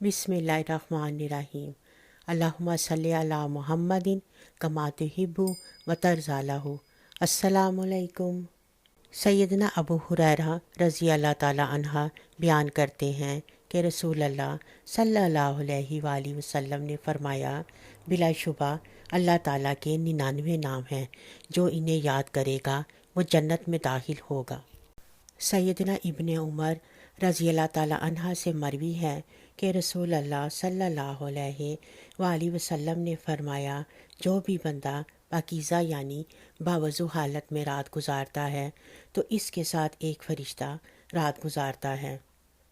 बिस्मिल्लाहिर्रहमानिर्रहीम। अल्लाहुम्मा सल्ली अला मुहम्मदिन कमा तुहिब्बु व तर्ज़ालहु। अस्सलामुअलैकुम। सैयदना अबू हुरैरा रज़ी अल्लाह ताला अन्हा बयान करते हैं कि रसूल अल्लाह सल्लल्लाहु अलैहि वसल्लम ने फरमाया, बिलाशुबा अल्लाह ताला के 99 नाम हैं, जो इन्हें याद करेगा वो जन्नत में दाखिल होगा। सैयदना इब्ने उमर रज़ी अल्लाह ताला अन्हा से मरवी है कि रसूल अल्लाह सल्लल्लाहु अलैहि वसल्लम ने फरमाया, जो भी बंदा पाकीज़ा यानी बावज़ू हालत में रात गुजारता है तो इसके साथ एक फ़रिश्ता रात गुजारता है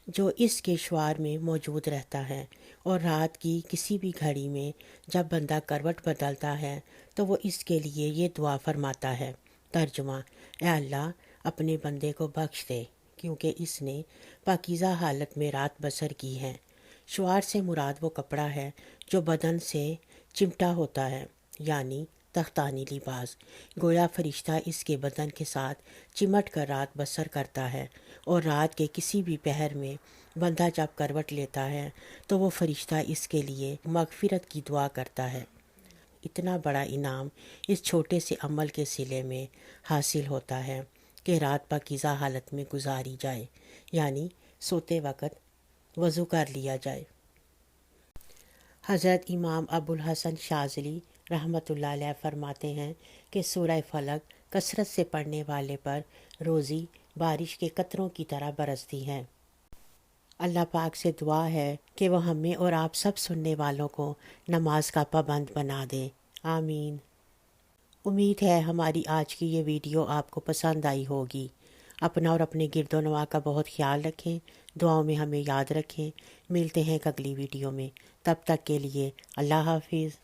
जो इसके शुआर में मौजूद रहता है, और रात की किसी भी घड़ी में जब बंदा करवट बदलता है तो वो इसके लिए ये दुआ फरमाता है। तर्जुमा: ए अल्लाह, अपने बंदे को बख्श दे क्योंकि इसने पाकीज़ा हालत में रात बसर की है। शुआर से मुराद वो कपड़ा है जो बदन से चिमटा होता है, यानी तख्तानी लिबास। गोया फरिश्ता इसके बदन के साथ चिमट कर रात बसर करता है, और रात के किसी भी पहर में बंदा जब करवट लेता है तो वो फरिश्ता इसके लिए मगफिरत की दुआ करता है। इतना बड़ा इनाम इस छोटे से अमल के सिले में हासिल होता है कि रात पाकीज़ा हालत में गुजारी जाए, यानी सोते वक़्त वज़ू कर लिया जाए। हज़रत इमाम अबुल हसन शाज़ली रहमतुल्लाह अलैह फरमाते हैं कि सूरह फलक कसरत से पढ़ने वाले पर रोज़ी बारिश के कतरों की तरह बरसती है। अल्लाह पाक से दुआ है कि वह हमें और आप सब सुनने वालों को नमाज का पाबंद बना दे। आमीन। उम्मीद है हमारी आज की ये वीडियो आपको पसंद आई होगी। अपना और अपने गिरदोनवा का बहुत ख्याल रखें, दुआओं में हमें याद रखें। मिलते हैं अगली वीडियो में, तब तक के लिए अल्लाह हाफिज़।